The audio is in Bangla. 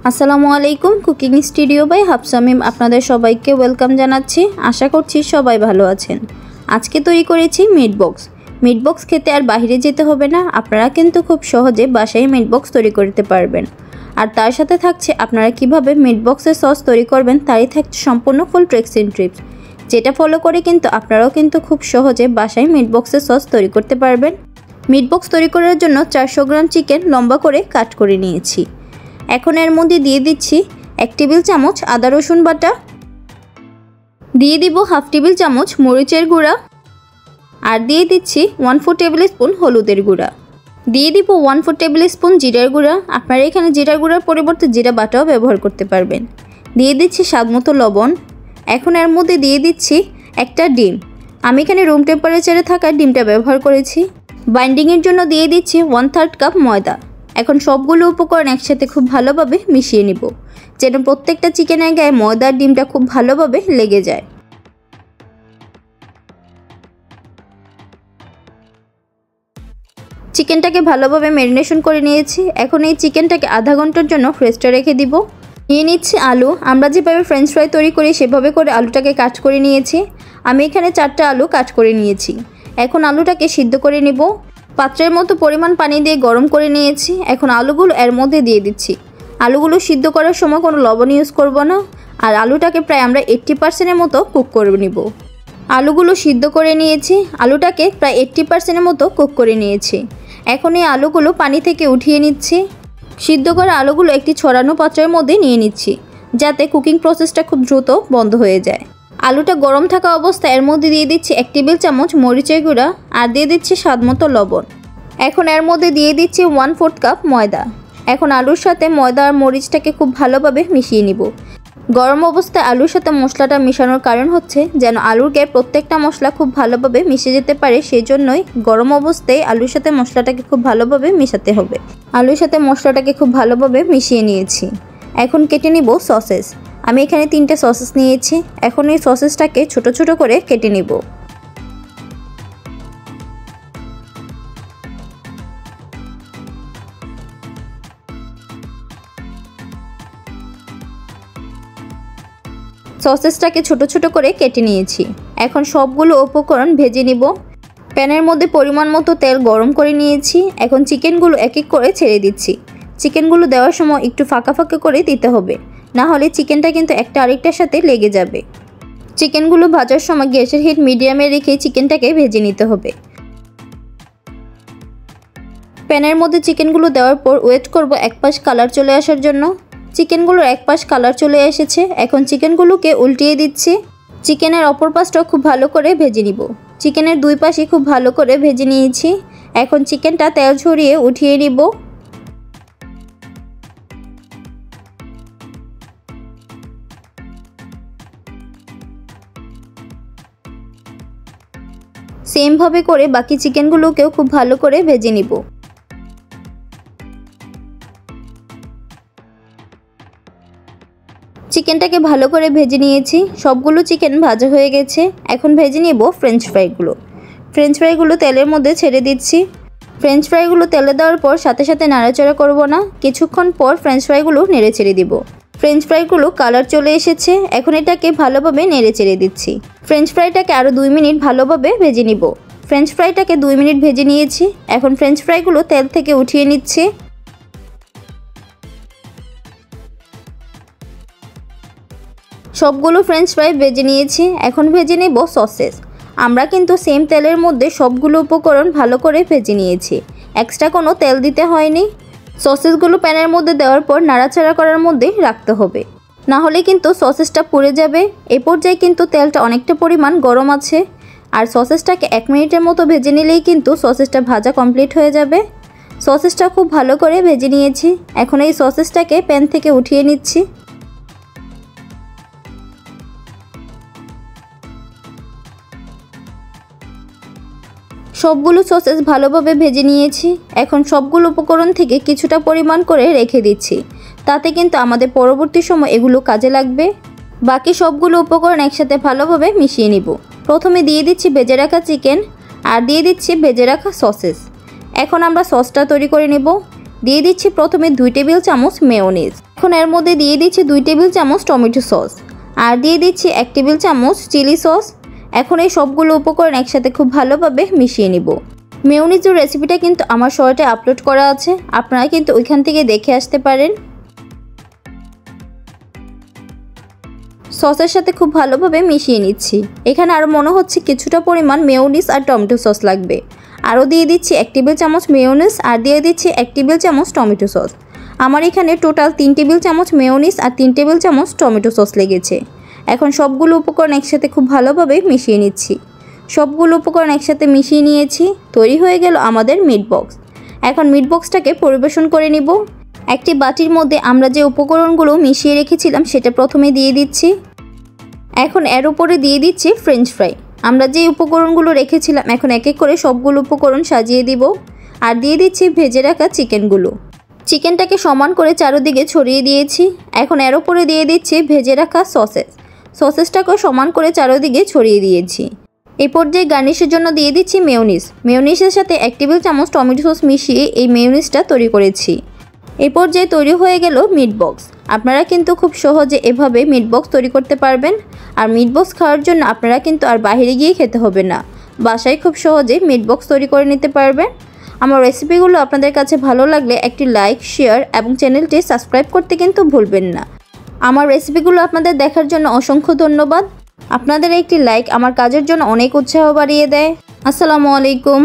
আসসালামু আলাইকুম। কুকিং স্টুডিও বাই হাফসামিম আপনাদের সবাইকে ওয়েলকাম জানাচ্ছি। আশা করছি সবাই ভালো আছেন। আজকে তৈরি করেছি মিট বক্স। মিট বক্স খেতে আর বাইরে যেতে হবে না, আপনারা কিন্তু খুব সহজে বাসায় মিট বক্স তৈরি করতে পারবেন। আর তার সাথে থাকছে আপনারা কিভাবে মিট বক্সের সস তৈরি করবেন তারই থাকছে সম্পূর্ণ ফুল ট্রিক্স এন্ড টিপস, যেটা ফলো করে কিন্তু আপনারাও কিন্তু খুব সহজে বাসায় মিট বক্সের সস তৈরি করতে পারবেন। মিট বক্স তৈরি করার জন্য 400 গ্রাম চিকেন লম্বা করে কাট করে নিয়েছি। এখন এর মধ্যে দিয়ে দিচ্ছি 1 টেবিল চামচ আদা রসুন বাটা, দিয়ে দিব হাফ টেবিল চামচ মরিচের গুঁড়া, আর দিয়ে দিচ্ছি 1/4 টেবিল স্পুন হলুদের গুঁড়া, দিয়ে দিব 1/4 টেবিল স্পুন জিরার গুঁড়া। আপনারা এখানে জিরার গুঁড়ার পরিবর্তে জিরা বাটাও ব্যবহার করতে পারবেন। দিয়ে দিচ্ছি স্বাদমতো লবণ। এখন এর মধ্যে দিয়ে দিচ্ছি একটা ডিম। আমি এখানে রুম টেম্পারেচারে থাকা ডিমটা ব্যবহার করেছি। বাইন্ডিংয়ের জন্য দিয়ে দিচ্ছি 1/3 কাপ ময়দা। এখন সবগুলো উপকরণ একসাথে খুব ভালোভাবে মিশিয়ে নিব, যেন প্রত্যেকটা চিকেনের গায়ে ময়দার ডিমটা খুব ভালোভাবে লেগে যায়। চিকেনটাকে ভালোভাবে ম্যারিনেশন করে নিয়েছি। এখন এই চিকেনটাকে আধা ঘন্টার জন্য রেস্টে রেখে দিব। নিয়ে নিচ্ছি আলু। আমরা যেভাবে ফ্রেঞ্চ ফ্রাই তৈরি করি সেভাবে করে আলুটাকে কাট করে নিয়েছি। আমি এখানে 4টা আলু কাট করে নিয়েছি। এখন আলুটাকে সিদ্ধ করে নিব। পাত্রের মতো পরিমাণ পানি দিয়ে গরম করে নিয়েছি। এখন আলুগুলো এর মধ্যে দিয়ে দিচ্ছি। আলুগুলো সিদ্ধ করার সময় কোনো লবণ ইউজ করব না। আর আলুটাকে প্রায় আমরা 80%-এর মতো কুক করে নিব। আলুগুলো সিদ্ধ করে নিয়েছি। আলুটাকে প্রায় 80%-এর মতো কুক করে নিয়েছি। এখন এই আলুগুলো পানি থেকে উঠিয়ে নিচ্ছি। সিদ্ধ করা আলুগুলো একটি ছড়ানো পাত্রের মধ্যে নিয়ে নিচ্ছি, যাতে কুকিং প্রসেসটা খুব দ্রুত বন্ধ হয়ে যায়। আলুটা গরম থাকা অবস্থায় এর মধ্যে দিয়ে দিচ্ছি 1 টেবিল চামচ মরিচের গুঁড়া, আর দিয়ে দিচ্ছি স্বাদমতো লবণ। এখন এর মধ্যে দিয়ে দিচ্ছি 1/4 কাপ ময়দা। এখন আলুর সাথে ময়দা আর মরিচটাকে খুব ভালোভাবে মিশিয়ে নিব। গরম অবস্থায় আলুর সাথে মশলাটা মেশানোর কারণ হচ্ছে যেন আলুর গায়ে প্রত্যেকটা মশলা খুব ভালোভাবে মিশে যেতে পারে, সেই জন্যই গরম অবস্থায় আলুর সাথে মশলাটাকে খুব ভালোভাবে মেশাতে হবে। আলুর সাথে মশলাটাকে খুব ভালোভাবে মিশিয়ে নিয়েছি। এখন কেটে নিব সসেস। আমি এখানে 3টে সসেস নিয়েছি। এখন এই সসেসটাকে ছোট ছোট করে কেটে নিব। সসেসটাকে ছোট ছোট করে কেটে নিয়েছি। এখন সবগুলো উপকরণ ভেজে নিব। প্যানের মধ্যে পরিমাণ মতো তেল গরম করে নিয়েছি। এখন চিকেনগুলো এক এক করে ছেড়ে দিচ্ছি। চিকেনগুলো দেওয়ার সময় একটু ফাঁকা ফাঁকা করে দিতে হবে, না হলে চিকেনটা কিন্তু একটা আরেকটার সাথে লেগে যাবে। চিকেনগুলো ভাজার সময় গ্যাসের হিট মিডিয়ামে রেখে চিকেনটাকে ভেজে নিতে হবে। প্যানের মধ্যে চিকেনগুলো দেওয়ার পর ওয়েট করব এক পাশ কালার চলে আসার জন্য। চিকেনগুলোর এক পাশ কালার চলে এসেছে। এখন চিকেনগুলোকে উল্টিয়ে দিচ্ছি। চিকেনের অপর পাশটাও খুব ভালো করে ভেজে নিব। চিকেনের দুই পাশই খুব ভালো করে ভেজে নিয়েছি। এখন চিকেনটা তেল ঝরিয়ে উঠিয়ে নিব। সেমভাবে করে বাকি চিকেনগুলোকেও খুব ভালো করে ভেজে নিব। চিকেনটাকে ভালো করে ভেজে নিয়েছি। সবগুলো চিকেন ভাজা হয়ে গেছে। এখন ভেজে নিব ফ্রেঞ্চ ফ্রাইগুলো। ফ্রেঞ্চ ফ্রাইগুলো তেলের মধ্যে ছেড়ে দিচ্ছি। ফ্রেঞ্চ ফ্রাইগুলো তেলে দেওয়ার পর সাথে সাথে নাড়াচাড়া করব না, কিছুক্ষণ পর ফ্রেঞ্চ ফ্রাইগুলো নেড়ে ছেড়ে দিব। ফ্রেঞ্চ ফ্রাইগুলো কালার চলে এসেছে। এখন এটাকে ভালোভাবে নেড়ে চেড়ে দিচ্ছি। ফ্রেঞ্চ ফ্রাইটাকে আরও 2 মিনিট ভালোভাবে ভেজে নিব। ফ্রেঞ্চ ফ্রাইটাকে 2 মিনিট ভেজে নিয়েছি। এখন ফ্রেঞ্চ ফ্রাইগুলো তেল থেকে উঠিয়ে নিচ্ছি। সবগুলো ফ্রেঞ্চ ফ্রাই ভেজে নিয়েছি। এখন ভেজে নেব সসেস। আমরা কিন্তু সেম তেলের মধ্যে সবগুলো উপকরণ ভালো করে ভেজে নিয়েছি, এক্সট্রা কোনো তেল দিতে হয়নি। সসেসগুলো প্যানের মধ্যে দেওয়ার পর নাড়াচাড়া করার মধ্যে রাখতে হবে, না হলে কিন্তু সসেসটা পুড়ে যাবে। এই পর্যায়ে কিন্তু তেলটা অনেকটা পরিমাণ গরম আছে। আর সসেসটাকে 1 মিনিটের মতো ভেজে নিলেই কিন্তু সসেসটা ভাজা কমপ্লিট হয়ে যাবে। সসেসটা খুব ভালো করে ভেজে নিয়েছি। এখন এই সসেসটাকে প্যান থেকে উঠিয়ে নিচ্ছি। সবগুলো সসেস ভালোভাবে ভেজে নিয়েছি। এখন সবগুলো উপকরণ থেকে কিছুটা পরিমাণ করে রেখে দিচ্ছি, তাতে কিন্তু আমাদের পরবর্তী সময় এগুলো কাজে লাগবে। বাকি সবগুলো উপকরণ একসাথে ভালোভাবে মিশিয়ে নিব। প্রথমে দিয়ে দিচ্ছি ভেজে রাখা চিকেন, আর দিয়ে দিচ্ছি ভেজে রাখা সসেস। এখন আমরা সসটা তৈরি করে নেব। দিয়ে দিচ্ছি প্রথমে 2 টেবিল চামচ মেয়োনিজ। এখন এর মধ্যে দিয়ে দিচ্ছি 2 টেবিল চামচ টমেটো সস আর দিয়ে দিচ্ছি 1 টেবিল চামচ চিলি সস। এখন এই সবগুলো উপকরণ একসাথে খুব ভালোভাবে মিশিয়ে নিব। মেয়োনিজের রেসিপিটা কিন্তু আমার শর্টে আপলোড করা আছে, আপনারা কিন্তু ওইখান থেকে দেখে আসতে পারেন। সসের সাথে খুব ভালোভাবে মিশিয়ে নিচ্ছি। এখানে আরও মনে হচ্ছে কিছুটা পরিমাণ মেয়োনিজ আর টমেটো সস লাগবে। আরও দিয়ে দিচ্ছি 1 টেবিল চামচ মেয়োনিজ আর দিয়ে দিচ্ছি 1 টেবিল চামচ টমেটো সস। আমার এখানে টোটাল 3 টেবিল চামচ মেয়োনিজ আর 3 টেবিল চামচ টমেটো সস লেগেছে। এখন সবগুলো উপকরণ একসাথে খুব ভালোভাবে মিশিয়ে নিচ্ছি। সবগুলো উপকরণ একসাথে মিশিয়ে নিয়েছি। তৈরি হয়ে গেল আমাদের মিট বক্স। এখন মিট বক্সটাকে পরিবেশন করে নিব। একটি বাটির মধ্যে আমরা যে উপকরণগুলো মিশিয়ে রেখেছিলাম সেটা প্রথমে দিয়ে দিচ্ছি। এখন এর উপরে দিয়ে দিচ্ছি ফ্রেঞ্চ ফ্রাই। আমরা যে উপকরণগুলো রেখেছিলাম এখন এক এক করে সবগুলো উপকরণ সাজিয়ে দিব আর দিয়ে দিচ্ছি ভেজে রাখা চিকেনগুলো। চিকেনটাকে সমান করে চারদিকে ছড়িয়ে দিয়েছি। এখন এর উপরে দিয়ে দিচ্ছি ভেজে রাখা সসেসটাকে সমান করে চারদিকে ছড়িয়ে দিয়েছি। এই পর্যায়ে গার্নিশের জন্য দিয়ে দিচ্ছি মেয়োনিজ। মেয়োনিজের সাথে 1 টেবিল চামচ টমেটো সস মিশিয়ে এই মেয়োনিজটা তৈরি করেছি। এই পর্যায়ে তৈরি হয়ে গেল মিট বক্স। আপনারা কিন্তু খুব সহজে এভাবে মিট বক্স তৈরি করতে পারবেন। আর মিট বক্স খাওয়ার জন্য আপনারা কিন্তু আর বাইরে গিয়ে খেতে হবে না, বাসায় খুব সহজে মিট বক্স তৈরি করে নিতে পারবেন। আমার রেসিপিগুলো আপনাদের কাছে ভালো লাগলে একটি লাইক, শেয়ার এবং চ্যানেলটি সাবস্ক্রাইব করতে কিন্তু ভুলবেন না। আমার রেসিপিগুলো আপনাদের দেখার জন্য অসংখ্য ধন্যবাদ। আপনাদের একটি লাইক আমার কাজের জন্য অনেক উৎসাহ বাড়িয়ে দেয়। আসসালামু আলাইকুম।